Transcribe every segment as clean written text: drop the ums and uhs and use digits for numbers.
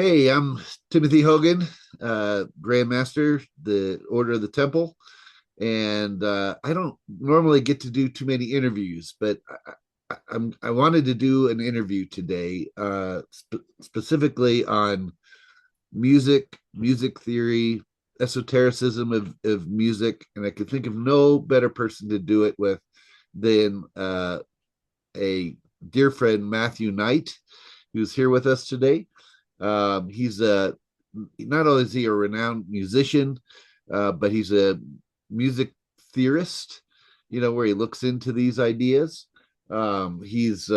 Hey, I'm Timothy Hogan, Grandmaster, the Order of the Temple, and I don't normally get to do too many interviews, but I wanted to do an interview today, specifically on music theory, esotericism of music, and I could think of no better person to do it with than a dear friend, Matthew Knight, who's here with us today. He's a Not only is he a renowned musician, but he's a music theorist. Where he looks into these ideas. He's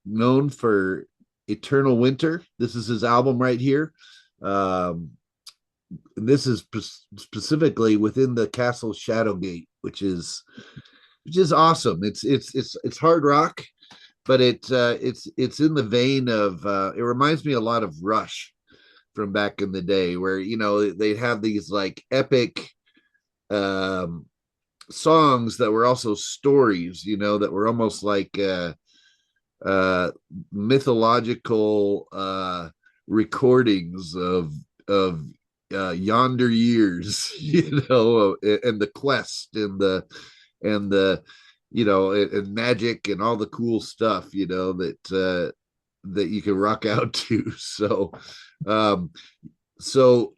known for Eternal Winter. This is his album right here. Um, and this is specifically within the Castle Shadowgate, which is awesome. It's hard rock, but it's in the vein of it reminds me a lot of Rush from back in the day, where they'd have these like epic um songs that were also stories, that were almost like uh mythological recordings of yonder years, and the quest and the and magic and all the cool stuff, that you can rock out to. Um, so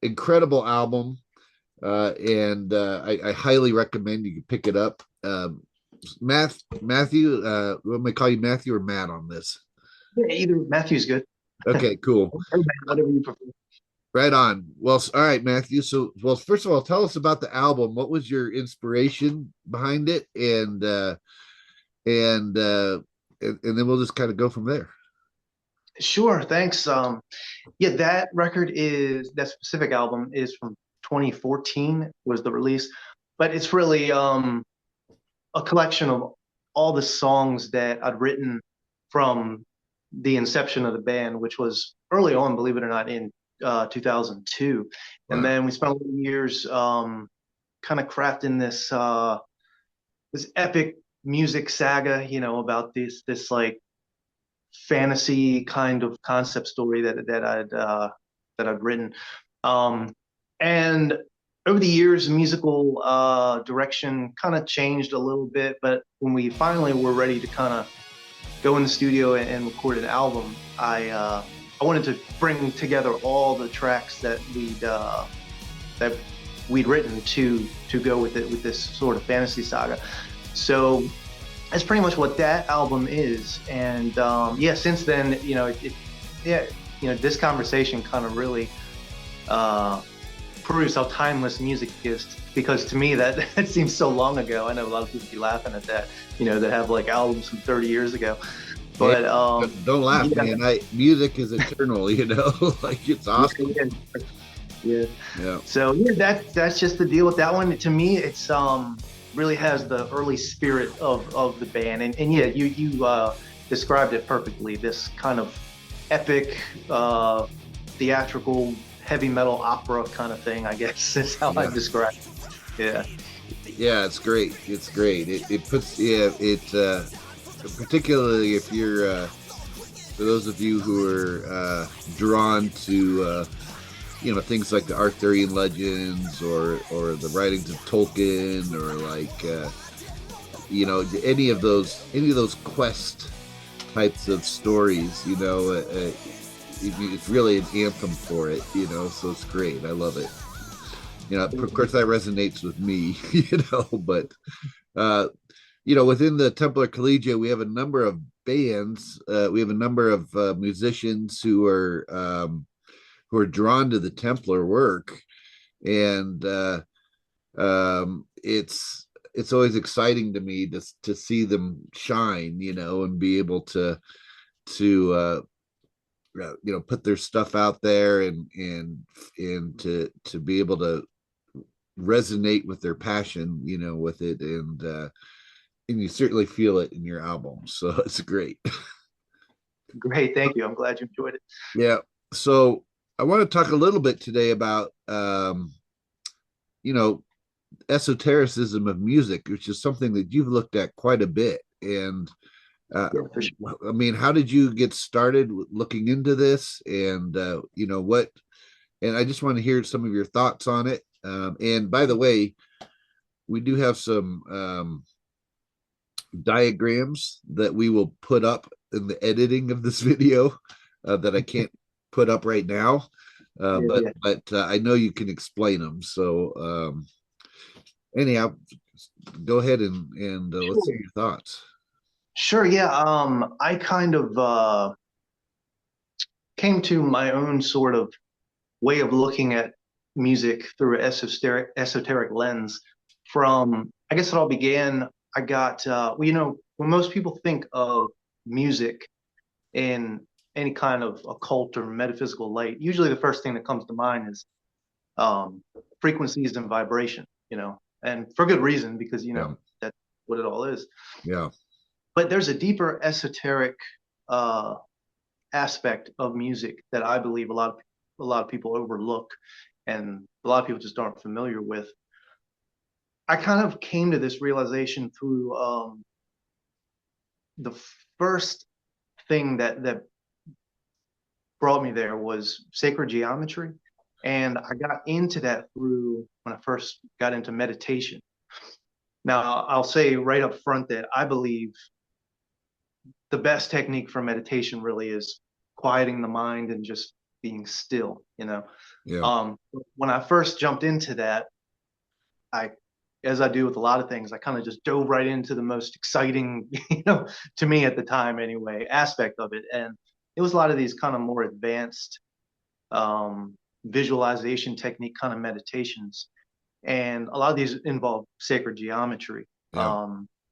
incredible album, and I highly recommend you can pick it up. Matthew, let me call you Matthew or Matt on this. Yeah, either Matthew's good. Okay, cool. Or Matt, whatever you prefer. Right on. Well, all right, Matthew. So, well, first of all, tell us about the album. What was your inspiration behind it, and and then we'll just kind of go from there. Sure, thanks. Yeah, that specific album is from 2014 was the release, but it's really a collection of all the songs that I'd written from the inception of the band, which was early on, believe it or not, in 2002. And Wow. then we spent a lot of years kind of crafting this epic music saga, about this like fantasy kind of concept story that I'd written. Um, and over the years, musical direction kind of changed a little bit, but when we finally were ready to kind of go in the studio and record an album, I wanted to bring together all the tracks that we'd written to go with it with this sort of fantasy saga. So that's pretty much what that album is. And yeah, since then, yeah, this conversation kind of really proves how timeless music is. Because to me, that seems so long ago. I know a lot of people be laughing at that, that have like albums from 30 years ago. Hey, But don't laugh, yeah, man. Music is eternal, like it's awesome. yeah, yeah. Yeah. So yeah, that's just the deal with that one. To me, it's really has the early spirit of the band, and yeah, you described it perfectly. This kind of epic, theatrical, heavy metal opera kind of thing, I guess is how I Yeah. describe it. Yeah. Yeah, it's great. It's great. It puts, yeah, particularly if you're for those of you who are drawn to things like the Arthurian legends, or the writings of Tolkien, or like any of those quest types of stories. It's really an anthem for it. So it's great. I love it. Of course, that resonates with me. But uh, within the Templar Collegiate, we have a number of bands. We have a number of musicians who are drawn to the Templar work, and it's always exciting to me to see them shine, and be able to put their stuff out there, and to be able to resonate with their passion, with it, and you certainly feel it in your album. So it's great. Great, thank you. I'm glad you enjoyed it. Yeah. So I want to talk a little bit today about you know esotericism of music, which is something that you've looked at quite a bit. And Uh, Yeah, for sure. I mean, how did you get started looking into this? And what? And I just want to hear some of your thoughts on it. And by the way, we do have some diagrams that we will put up in the editing of this video that I can't put up right now. Uh, Yeah, but yeah. but I know you can explain them. So anyhow, go ahead and let's hear Sure. your thoughts. Sure, yeah. I kind of came to my own sort of way of looking at music through an esoteric lens from, I guess it all began, I got, well, when most people think of music in any kind of occult or metaphysical light, usually the first thing that comes to mind is um, frequencies and vibration, and for good reason, because, Yeah, that's what it all is. yeah, But there's a deeper esoteric uh, aspect of music that I believe a lot of people overlook, and a lot of people just aren't familiar with. I kind of came to this realization through the first thing that brought me there was sacred geometry, and I got into that through when I first got into meditation. Now, I'll say right up front that I believe the best technique for meditation really is quieting the mind and just being still, yeah, Um, when I first jumped into that, I, as I do with a lot of things, I kind of just dove right into the most exciting, to me at the time anyway, aspect of it. And it was a lot of these kind of more advanced visualization technique kind of meditations. And a lot of these involve sacred geometry. yeah,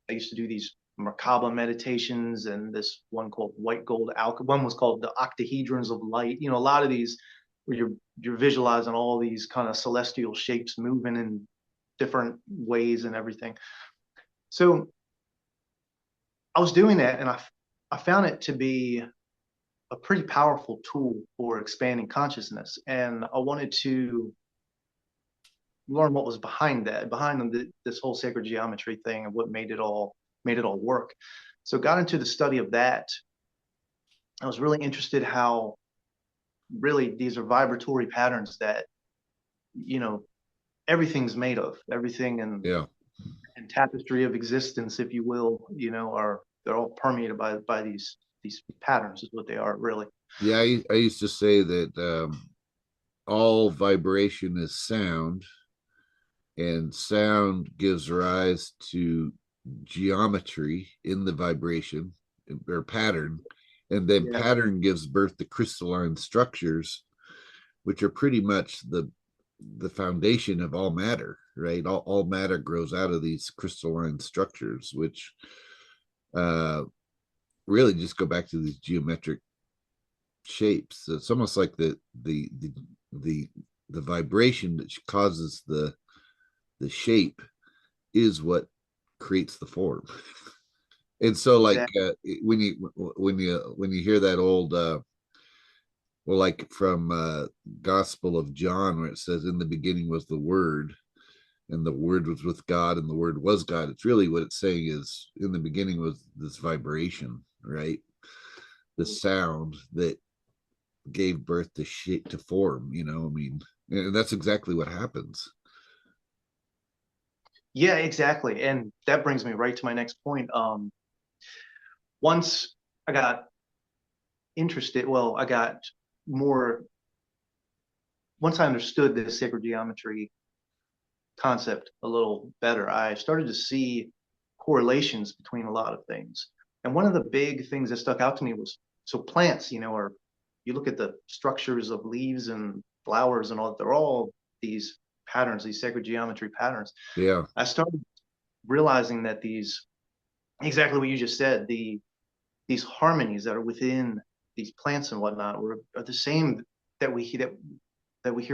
I used to do these Merkaba meditations and this one called white gold alchemy. One was called the octahedrons of light. A lot of these where you're visualizing all these kind of celestial shapes moving in different ways and everything. So I was doing that, and I found it to be a pretty powerful tool for expanding consciousness, and I wanted to learn what was behind this whole sacred geometry thing, and what made it all work. So got into the study of that. I was really interested how really these are vibratory patterns that you know everything's made of, everything yeah. and tapestry of existence, if you will, are they're all permeated by these patterns is what they are really. Yeah, I used to say that all vibration is sound, and sound gives rise to geometry in the vibration or pattern, and then Yeah, pattern gives birth to crystalline structures, which are pretty much the foundation of all matter, right? All matter grows out of these crystalline structures, which uh, really just go back to these geometric shapes. So it's almost like the the vibration that causes the shape is what creates the form. And so, like exactly. when you hear that old well, like from Gospel of John, where it says, "In the beginning was the Word, and the Word was with God, and the Word was God." It's really what it's saying is, in the beginning was this vibration, right? The sound that gave birth to shape to form. I mean, and that's exactly what happens. Yeah, exactly. And that brings me right to my next point. Once I got interested, well, I got more, once I understood the sacred geometry concept a little better, I started to see correlations between a lot of things. And one of the big things that stuck out to me was, so plants, are, you look at the structures of leaves and flowers and all, they're all these patterns, these sacred geometry patterns. Yeah, I started realizing that exactly what you just said, these harmonies that are within these plants and whatnot are the same that we hear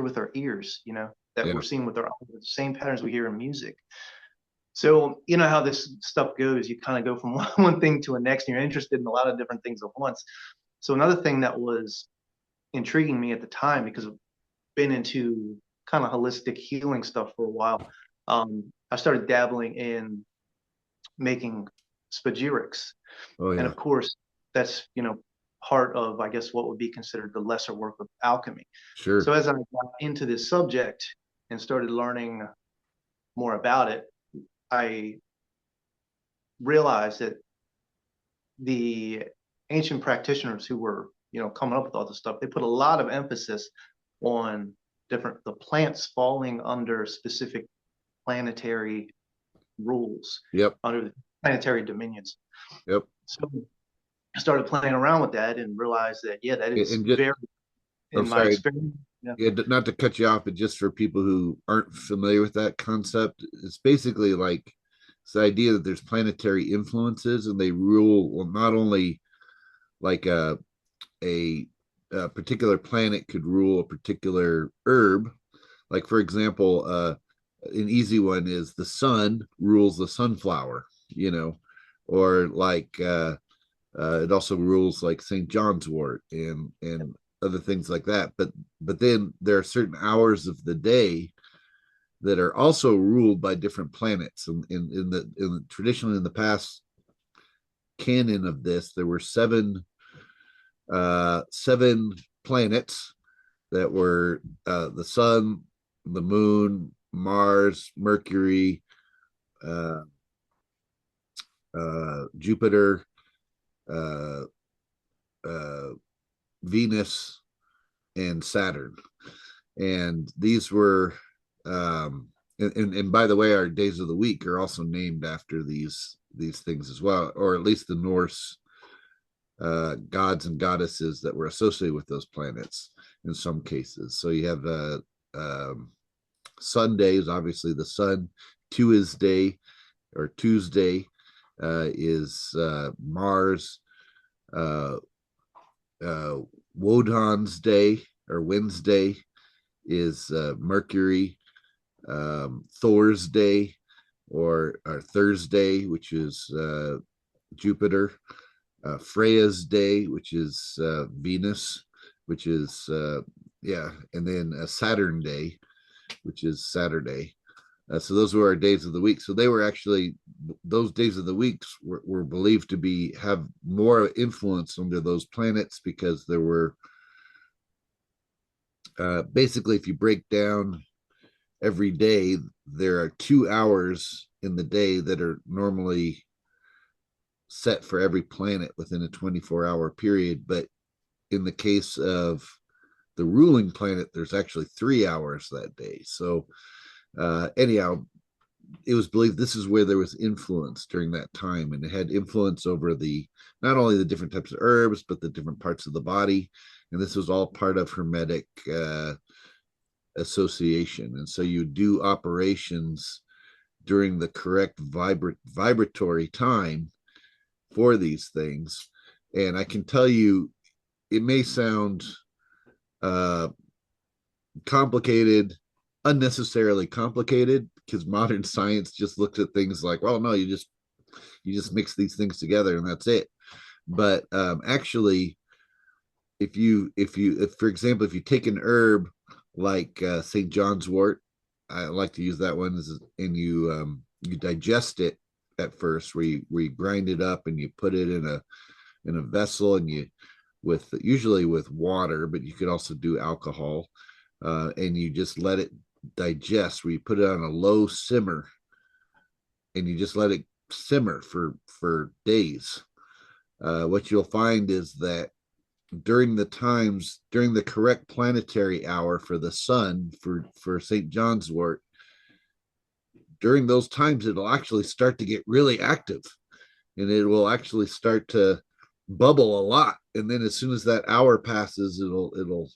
with our ears, that we're yeah, seeing with our eyes, the same patterns we hear in music. So you know how this stuff goes. You kind of go from one thing to a next, and you're interested in a lot of different things at once. So another thing that was intriguing me at the time, because I've been into kind of holistic healing stuff for a while, I started dabbling in making spagyrics. Oh And yeah. of course, that's, part of, I guess, what would be considered the lesser work of alchemy. Sure. So as I got into this subject and started learning more about it, I realized that the ancient practitioners who were, coming up with all this stuff, they put a lot of emphasis on the plants falling under specific planetary rules, Yep. under the planetary dominions. Yep. So I started playing around with that and realized that, yeah, that is And just, very, I'm in my sorry, experience. Yeah. yeah, not to cut you off, but just for people who aren't familiar with that concept, it's basically like it's the idea that there's planetary influences and they rule, well, not only like a, a particular planet could rule a particular herb. Like, for example, an easy one is the sun rules the sunflower, you know, or like it also rules like St. John's wort and other things like that. But then there are certain hours of the day that are also ruled by different planets. And traditionally in the past canon of this, there were seven planets that were the sun, the moon, Mars, Mercury, uh, Jupiter, uh, uh, Venus, and Saturn. And these were, and by the way, our days of the week are also named after these things as well, or at least the Norse gods and goddesses that were associated with those planets in some cases. So you have Sunday is obviously the sun. Tuesday or Tuesday is Mars. Uh, Woden's day or Wednesday is Mercury. Thor's day or Thursday, which is Jupiter. Freya's day, which is Venus, which is yeah, and then Saturn day, which is Saturday. So those were our days of the week. So they were actually those days of the weeks were believed to be have more influence under those planets because there were basically, if you break down every day, there are 2 hours in the day that are normally set for every planet within a 24-hour period. But in the case of the ruling planet, there's actually 3 hours that day. So anyhow, it was believed this is where there was influence during that time, and it had influence over the not only the different types of herbs but the different parts of the body. And this was all part of hermetic association. And so you do operations during the correct vibratory time for these things. And I can tell you, it may sound uh, complicated, unnecessarily complicated, because modern science just looks at things like, well, no, you just mix these things together and that's it. But actually, if for example, if you take an herb like St. John's wort, I like to use that one, and you digest it at first, where you grind it up and you put it in a vessel, and you with usually with water, but you could also do alcohol, and you just let it digest. Where you put it on a low simmer, and you just let it simmer for days. What you'll find is that during the correct planetary hour for the sun for St. John's wort, during those times it'll actually start to get really active, and it will actually start to bubble a lot. And then as soon as that hour passes, it'll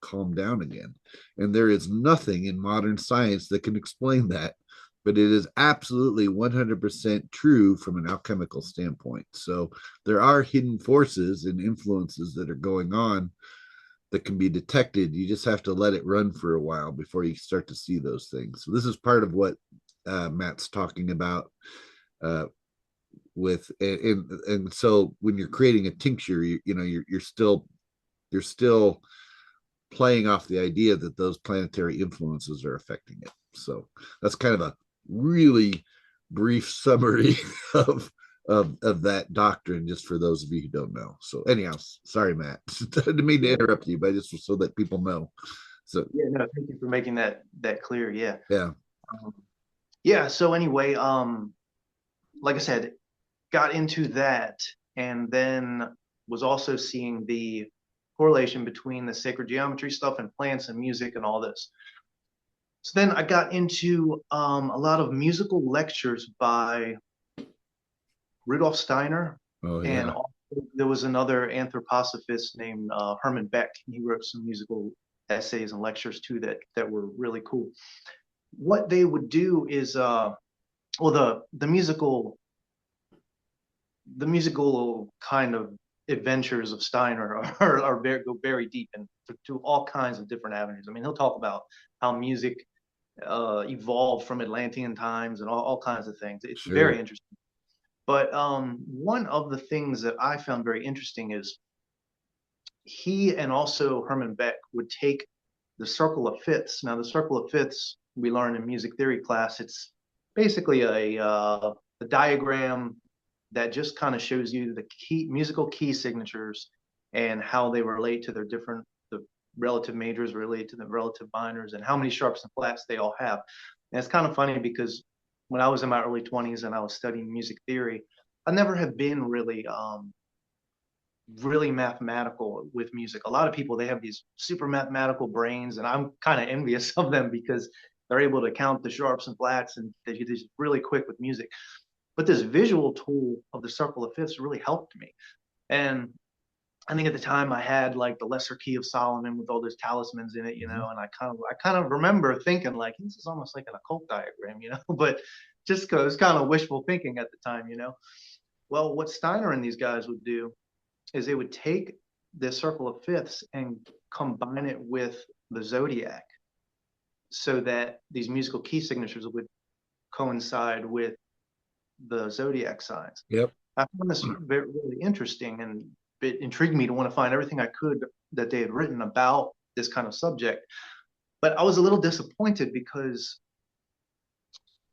calm down again. And there is nothing in modern science that can explain that, but it is absolutely 100% true from an alchemical standpoint. So there are hidden forces and influences that are going on that can be detected. You just have to let it run for a while before you start to see those things. So this is part of what Matt's talking about with and so when you're creating a tincture, you're still playing off the idea that those planetary influences are affecting it. So that's kind of a really brief summary of of that doctrine, just for those of you who don't know. So anyhow, sorry, Matt. I didn't mean to interrupt you, but just so that people know. So Yeah, no, thank you for making that clear. Yeah. yeah. Um, yeah, so anyway, like I said, got into that and then was also seeing the correlation between the sacred geometry stuff and plants and music and all this. So then I got into a lot of musical lectures by Rudolf Steiner, Oh and yeah. also there was another anthroposophist named Herman Beck. He wrote some musical essays and lectures too that were really cool. What they would do is, well, the musical kind of adventures of Steiner are very go very deep into all kinds of different avenues. I mean, he'll talk about how music evolved from Atlantean times and all kinds of things. It's very Sure. interesting. But one of the things that I found very interesting is he and also Herman Beck would take the circle of fifths. Now, the circle of fifths we learn in music theory class. It's basically a diagram that just kind of shows you the musical key signatures and how they relate to their different the relative majors relate to the relative minors and how many sharps and flats they all have. And it's kind of funny because when I was in my early 20s and I was studying music theory, I never have been really mathematical with music. A lot of people, they have these super mathematical brains, and I'm kind of envious of them because they're able to count the sharps and flats and they're just really quick with music. But this visual tool of the circle of fifths really helped me. And I think at the time I had like the lesser key of Solomon with all those talismans in it, Mhm. and I kind of remember thinking like this is almost like an occult diagram. But just because it was kind of wishful thinking at the time. Well, what Steiner and these guys would do is they would take this circle of fifths and combine it with the zodiac so that these musical key signatures would coincide with the zodiac signs. Yep. I found this really interesting, and it intrigued me to want to find everything I could that they had written about this kind of subject. But I was a little disappointed because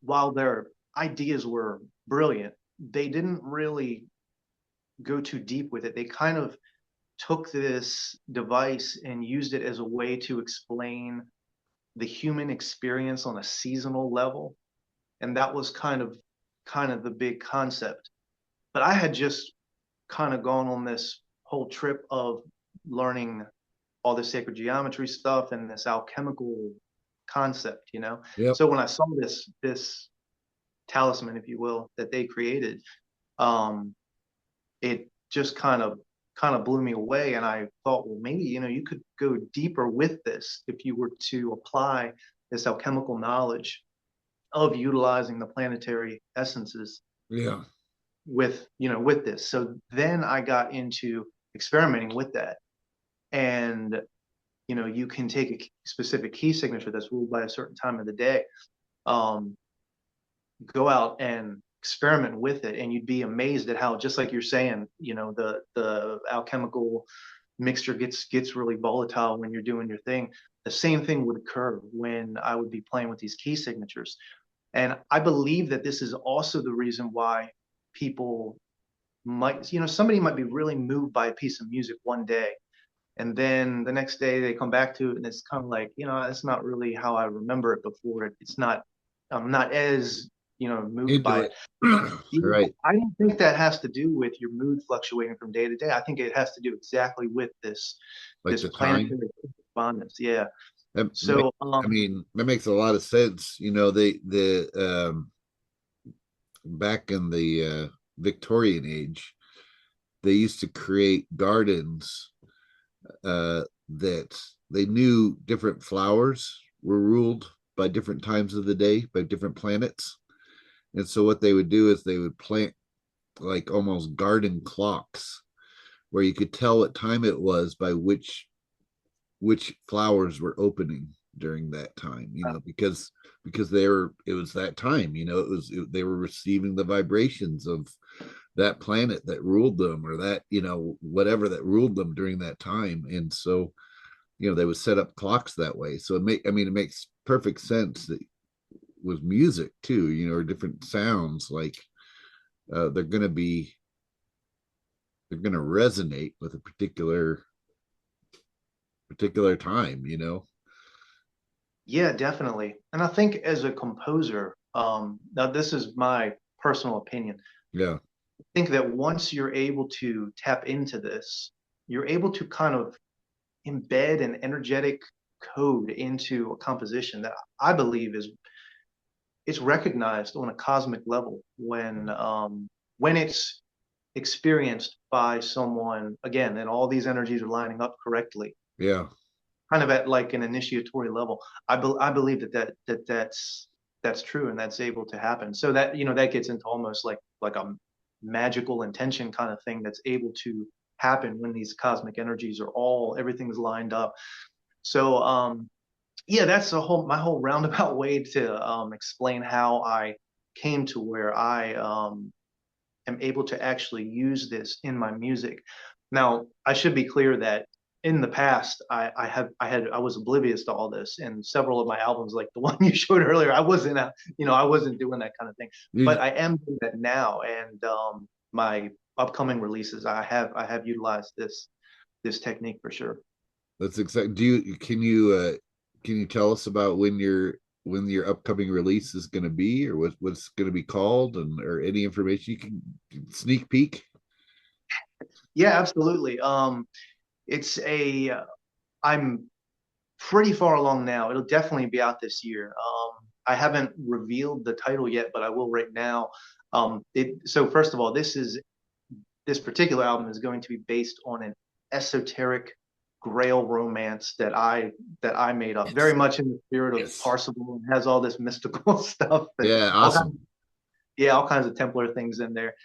while their ideas were brilliant, they didn't really go too deep with it. They kind of took this device and used it as a way to explain the human experience on a seasonal level, and that was kind of the big concept. But I had just kind of gone on this whole trip of learning all the sacred geometry stuff and this alchemical concept. Yep. So when I saw this talisman, if you will, that they created, um, it just kind of blew me away. And I thought, well, maybe, you could go deeper with this if you were to apply this alchemical knowledge of utilizing the planetary essences Yeah. with this. So then I got into experimenting with that. And, you can take a specific key signature that's ruled by a certain time of the day, um, go out and experiment with it, and you'd be amazed at how, just like you're saying, the alchemical mixture gets really volatile when you're doing your thing. The same thing would occur when I would be playing with these key signatures. And I believe that this is also the reason why people somebody might be really moved by a piece of music one day, and then the next day they come back to it and it's kind of like, it's not really how I remember it before. I'm not as, moved Into by it. it. Yeah, Right. I don't think that has to do with your mood fluctuating from day to day. I think it has to do exactly with this Like this the time. planetary correspondence. Yeah. That So I mean, that makes a lot of sense. Back in the Victorian age, they used to create gardens that they knew different flowers were ruled by different times of the day by different planets. And so what they would do is they would plant like almost garden clocks where you could tell what time it was by which flowers were opening during that time, because it was that time, they were receiving the vibrations of that planet that ruled them, or that, whatever that ruled them during that time. And so, they would set up clocks that way. So it makes perfect sense that with music too, or different sounds, like they're going to be, they're going to resonate with a particular time, you know? Yeah, definitely. And I think as a composer, now this is my personal opinion. Yeah. I think that once you're able to tap into this, you're able to kind of embed an energetic code into a composition that I believe is it's recognized on a cosmic level when it's experienced by someone again, and all these energies are lining up correctly, Yeah. kind of at like an initiatory level. I believe that's true and that's able to happen. So that that gets into almost like a magical intention kind of thing that's able to happen when these cosmic energies are all everything's lined up. So yeah, that's a whole my whole roundabout way to explain how I came to where I am able to actually use this in my music. Now, I should be clear that in the past, I was oblivious to all this, and several of my albums, like the one you showed earlier, I wasn't doing that kind of thing. But You, I am doing that now, and my upcoming releases, I have utilized this technique for sure. that's exactly. Can you tell us about when your upcoming release is going to be, or what's going to be called, and or any information you can sneak peek? Yeah, absolutely. It's a I'm pretty far along now. It'll definitely be out this year. I haven't revealed the title yet, but I will right now. So first of all, this particular album is going to be based on an esoteric Grail romance that I made up, very Yes. much in the spirit of Yes. Parsifal, and has all this mystical stuff and Yeah, all kinds, awesome. yeah, all kinds of Templar things in there.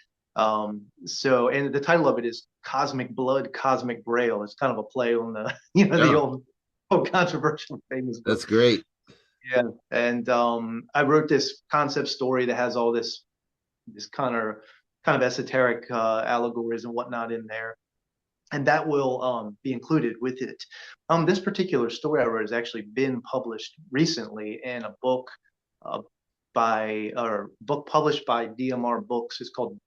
So, and the title of it is Cosmic Blood, Cosmic Grail. It's kind of a play on the, the Yeah, old controversial famous book. that's great. Yeah, and I wrote this concept story that has all this kind of esoteric allegories and whatnot in there, and that will be included with it. This particular story I wrote has actually been published recently in a book uh, book published by DMR Books. It's called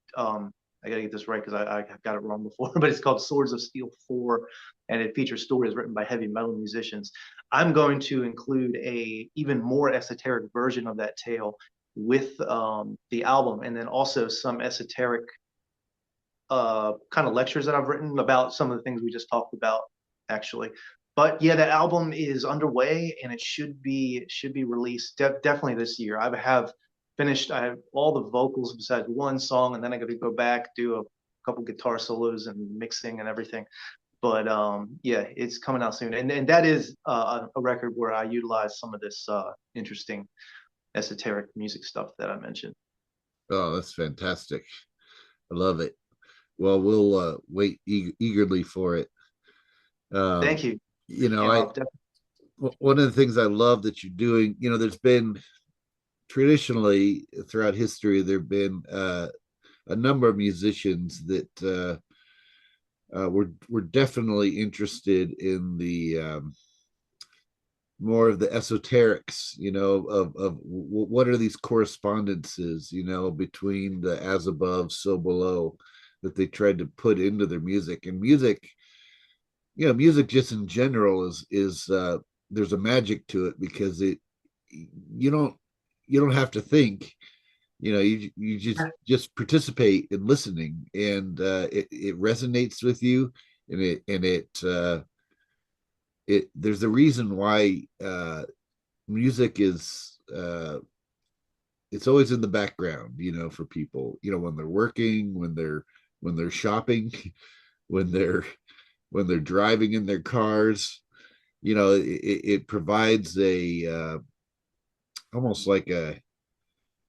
I gotta get this right because I got it wrong before, but it's called Swords of Steel 4, and it features stories written by heavy metal musicians. I'm going to include a even more esoteric version of that tale with the album, and then also some esoteric kind of lectures that I've written about some of the things we just talked about, actually. But yeah, that album is underway and it should be released definitely this year. I have all the vocals besides one song, and then I got to go back do a couple guitar solos and mixing and everything. But yeah, it's coming out soon, and that is a record where I utilize some of this interesting esoteric music stuff that I mentioned. Oh, that's fantastic. I love it. Well, we'll wait eagerly for it. Um, Thank you. you know, Yeah, I'll definitely. one of the things I love that you're doing, you know, there's been traditionally throughout history, there've been a number of musicians that were definitely interested in the more of the esoterics, you know, of what are these correspondences, you know, between the as above, so below, that they tried to put into their music. And music, you know, music just in general is there's a magic to it because it you don't you don't have to think, you know, you just participate in listening, and it resonates with you, and it there's a reason why music is it's always in the background, you know, for people, you know, when they're working, when they're shopping, when they're when they're driving in their cars, you know, it provides a almost like a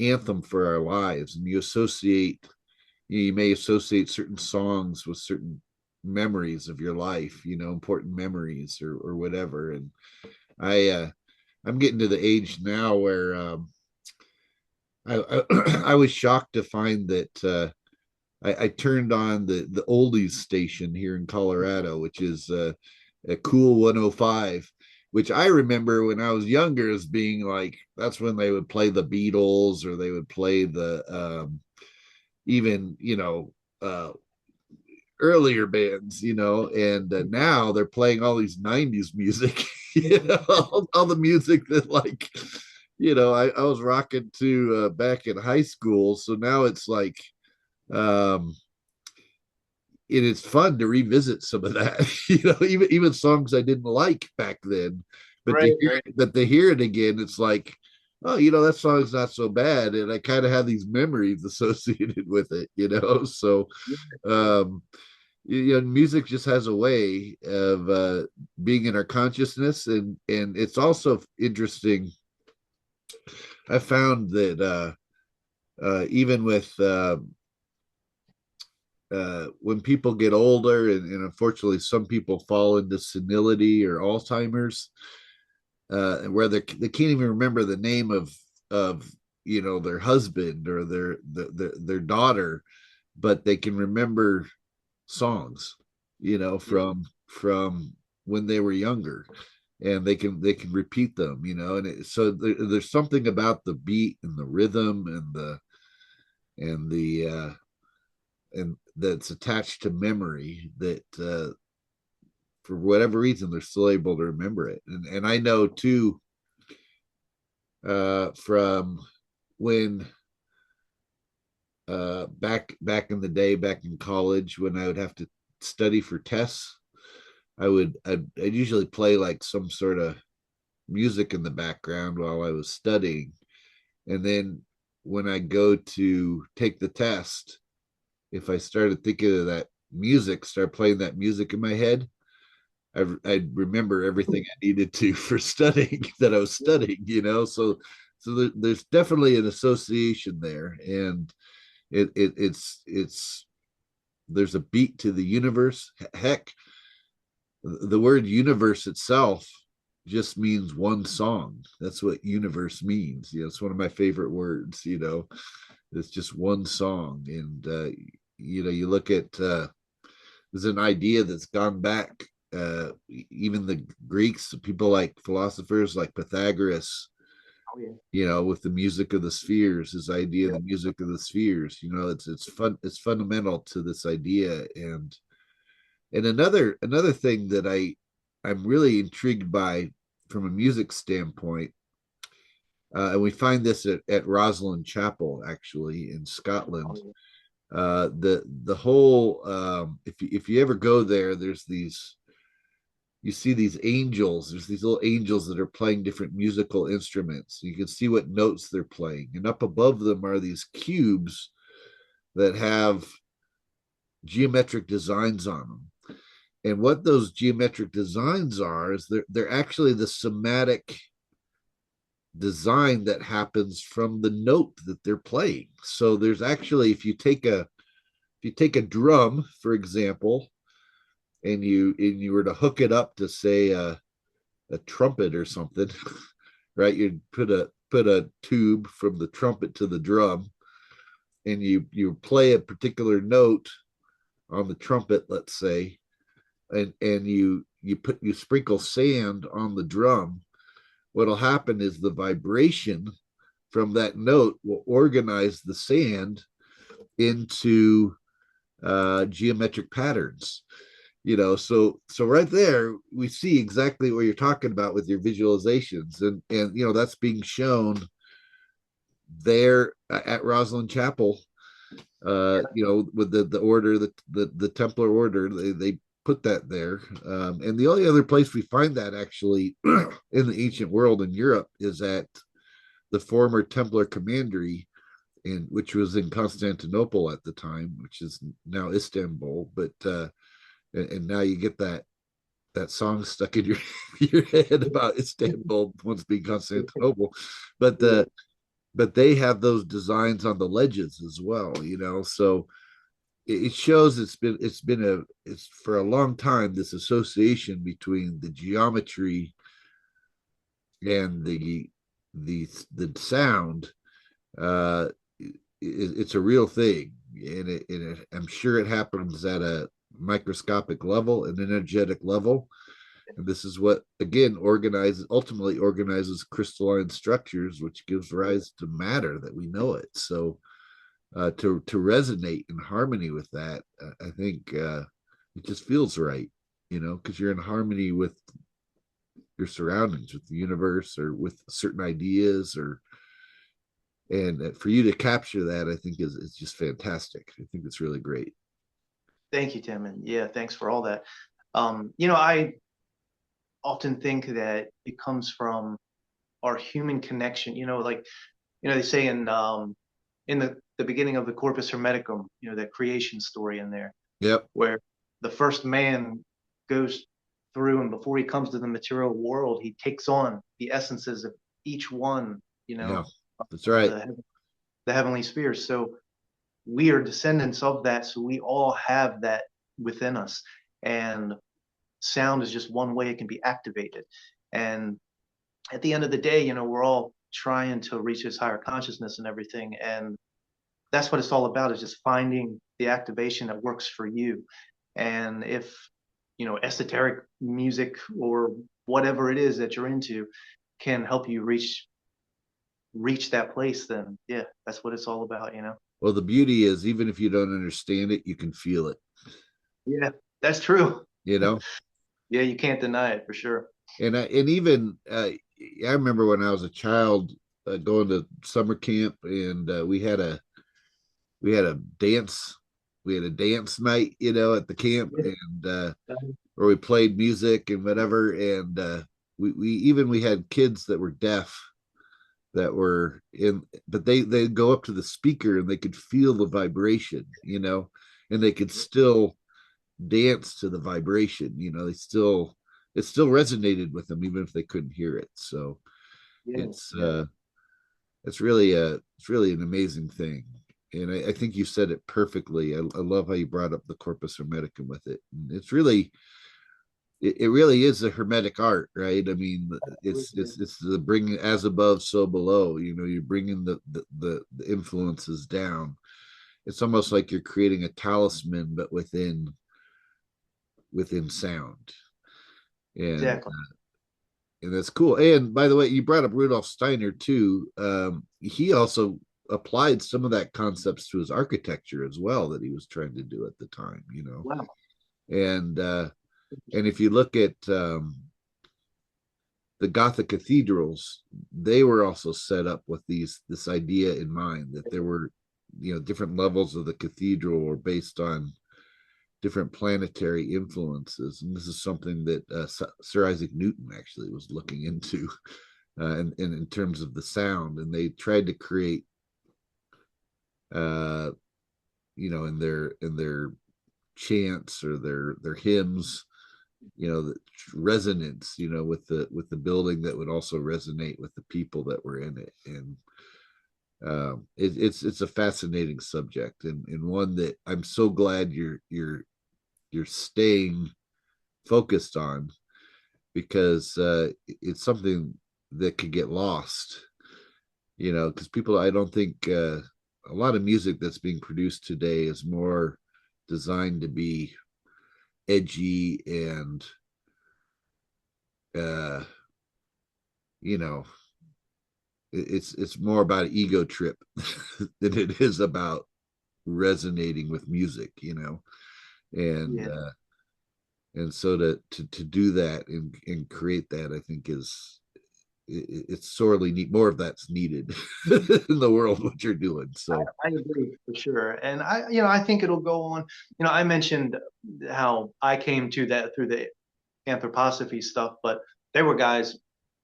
anthem for our lives. And you associate, you may associate certain songs with certain memories of your life, you know, important memories or whatever. And I I'm getting to the age now where I was shocked to find that I turned on the oldies station here in Colorado, which is a cool 105, which I remember when I was younger as being like that's when they would play the Beatles, or they would play even earlier bands, and now they're playing all these 90s music, all the music that like, I was rocking to back in high school. So now it's like, um, it is fun to revisit some of that, even songs I didn't like back then, but Right, right. to hear it again, it's like, oh, that song's not so bad, and I kind of have these memories associated with it, so um music just has a way of being in our consciousness, and it's also interesting. I found that even with when people get older, and unfortunately some people fall into senility or Alzheimer's, where they can't even remember the name of their husband or their daughter, but they can remember songs, from when they were younger, and they can repeat them, and so there's something about the beat and the rhythm and the and that's attached to memory that for whatever reason they're still able to remember it. And I know too, from when back in the day, back in college, when I would have to study for tests, I'd usually play like some sort of music in the background while I was studying. And then when I go to take the test, if I started thinking of that music, start playing that music in my head, I'd remember everything I needed to for studying that I was studying, so there's definitely an association there, and it's there's a beat to the universe. Heck, the word universe itself just means one song. That's what universe means. It's one of my favorite words. It's just one song. And you look at there's an idea that's gone back, even the Greeks, people like philosophers like Pythagoras, Oh yeah. with the music of the spheres, his idea of Yeah. the music of the spheres. It's fundamental to this idea. And another thing that I'm really intrigued by from a music standpoint, and we find this at Rosslyn Chapel, actually, in Oh Scotland. yeah. The whole, if you ever go there, you see these angels. There's these little angels that are playing different musical instruments. You can see what notes they're playing, and up above them are these cubes that have geometric designs on them. And what those geometric designs are is they're actually the somatic design that happens from the note that they're playing. So there's actually, if you take a drum, for example, and you were to hook it up to, say, a trumpet or something, right? You'd put a tube from the trumpet to the drum, and you play a particular note on the trumpet, let's say, and you sprinkle sand on the drum. What'll happen is the vibration from that note will organize the sand into geometric patterns. So right there we see exactly what you're talking about with your visualizations, and that's being shown there at Rosslyn Chapel. With the order, the Templar order, they put that there. And the only other place we find that actually in the ancient world in Europe is at the former Templar commandery, which was in Constantinople at the time, which is now Istanbul. But and now you get that song stuck in your head about Istanbul once being Constantinople, but Yeah. but they have those designs on the ledges as well. So it shows it's for a long time this association between the geometry and the sound. uh it's a real thing, I'm sure it happens at a microscopic level, an energetic level. And this is what, again, ultimately organizes crystalline structures, which gives rise to matter that we know it. So to resonate in harmony with that. I think it just feels right, because you're in harmony with your surroundings, with the universe, or with certain ideas, or and for you to capture that, I think is just fantastic. I think it's really great. Thank you, Tim, and yeah, thanks for all that. I often think that it comes from our human connection. Like they say in the beginning of the Corpus Hermeticum, that creation story in there, Yep. where the first man goes through, and before he comes to the material world, he takes on the essences of each one, Yeah. That's of right. the heavenly spheres. So we are descendants of that. So we all have that within us. And sound is just one way it can be activated. And at the end of the day, we're all trying to reach this higher consciousness and everything. And that's what it's all about, is just finding the activation that works for you. And if, esoteric music or whatever it is that you're into can help you reach that place, then yeah, that's what it's all about. Well, the beauty is, even if you don't understand it, you can feel it. Yeah, that's true. You know, Yeah, you can't deny it for sure. and even I remember when I was a child going to summer camp, and we had a dance we had a dance night, at the camp, and where we played music and whatever, and we had kids that were deaf that were in, but they go up to the speaker and they could feel the vibration, and they could still dance to the vibration. They still it still resonated with them even if they couldn't hear it. So Yeah, it's yeah, it's really an amazing thing. And I think you said it perfectly. I love how you brought up the corpus hermeticum with it. And it really is a hermetic art, right? I mean, absolutely. it's the bringing as above, so below. You're bringing the influences down. It's almost like you're creating a talisman, but within sound, and Exactly. that's cool. And by the way, you brought up Rudolf Steiner too. He also applied some of that concepts to his architecture as well that he was trying to do at the time. Wow. And if you look at the Gothic cathedrals, they were also set up with this idea in mind, that there were different levels of the cathedral were based on different planetary influences, and this is something that Sir Isaac Newton actually was looking into, in terms of the sound, and they tried to create, uh, in their chants or their hymns, the resonance, with the building that would also resonate with the people that were in it. And it's a fascinating subject, and one that I'm so glad you're staying focused on, because it's something that could get lost, because people, I don't think a lot of music that's being produced today is more designed to be edgy and uh you know it's more about ego trip than it is about resonating with music, and Yeah. so to do that and create that, I think it's sorely need more of that's needed in the world, what you're doing. So I agree for sure. And I think it'll go on. I mentioned how I came to that through the anthroposophy stuff, but there were guys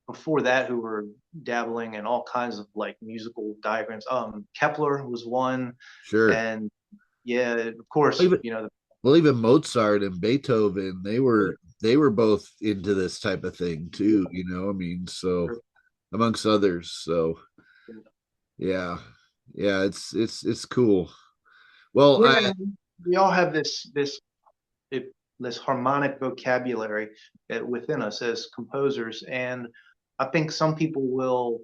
before that who were dabbling in all kinds of like musical diagrams. Kepler was one, sure. and yeah, of course, even well, even Mozart and Beethoven, they were both into this type of thing too, I mean, so amongst others. So yeah, yeah, it's cool. Well, yeah, we all have this harmonic vocabulary within us as composers, and I think some people will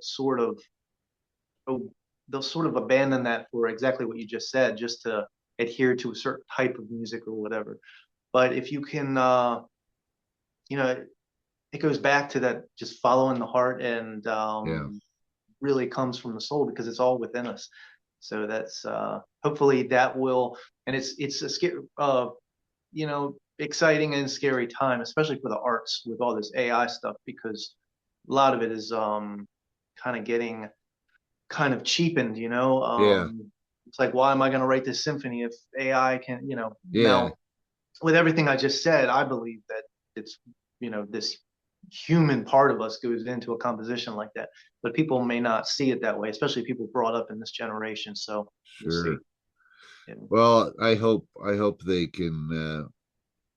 oh, they'll sort of abandon that for exactly what you just said, just to adhere to a certain type of music or whatever. But if you can, you know, it goes back to that just following the heart, and yeah, really comes from the soul because it's all within us. So that's hopefully that will, and it's a scary, exciting and scary time, especially for the arts with all this AI stuff, because a lot of it is kind of getting kind of cheapened, Yeah. it's like, why am I going to write this symphony if AI can, Yeah. now with everything I just said, I believe that it's, this human part of us goes into a composition like that, but people may not see it that way, especially people brought up in this generation. So we'll see. Sure. And Well, I hope they can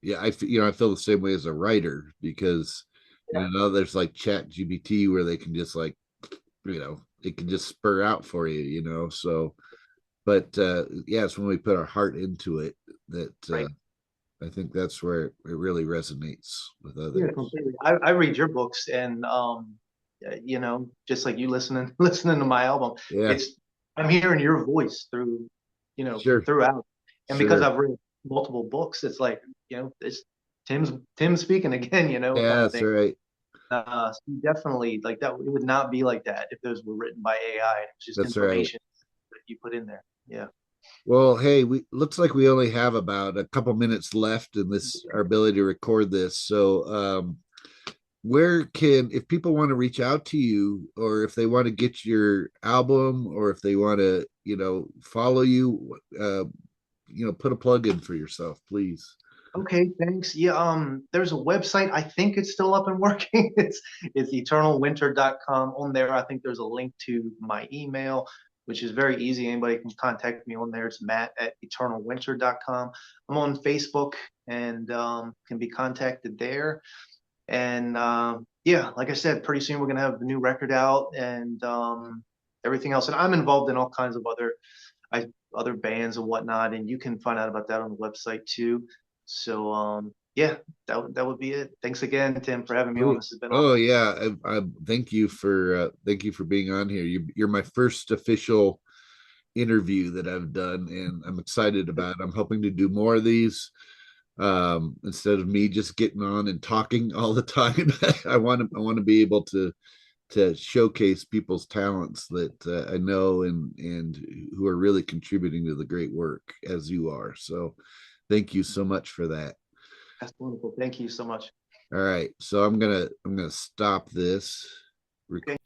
yeah, I feel the same way as a writer because yeah, now there's like Chat GBT where they can just like, it can just spur out for you, so but yeah, it's when we put our heart into it that right. I think that's where it really resonates with Yeah, others. completely. I read your books, and just like you listening listening to my album, Yeah, it's I'm hearing your voice through, sure, throughout. And because sure. I've read multiple books, it's like, it's Tim speaking again, Yeah, kind of that's thing. right. So definitely like that. It would not be like that if those were written by AI. It's just That's right. information that you put in there. Yeah. Well, hey, we looks like we only have about a couple minutes left in this our ability to record this. So, where can if people want to reach out to you or if they want to get your album or if they want to, follow you, put a plug in for yourself, please. Okay, thanks. Yeah, there's a website. I think it's still up and working. It's eternalwinter.com. On there, I think there's a link to my email, which is very easy. Anybody can contact me on there. It's matt@eternalwinter.com. I'm on Facebook and can be contacted there. And yeah, like I said, pretty soon we're gonna have the new record out and everything else. And I'm involved in all kinds of I other bands and whatnot, and you can find out about that on the website too. So yeah, that would be it. Thanks again, Tim, for having me on. Sweet. This has been Oh awesome. yeah, I thank you for being on here. You're my first official interview that I've done, and I'm excited about it. I'm hoping to do more of these instead of me just getting on and talking all the time. I want to be able to showcase people's talents that I know and who are really contributing to the great work as you are. So, thank you so much for that. That's wonderful. Thank you so much. All right, so I'm gonna stop this. Okay.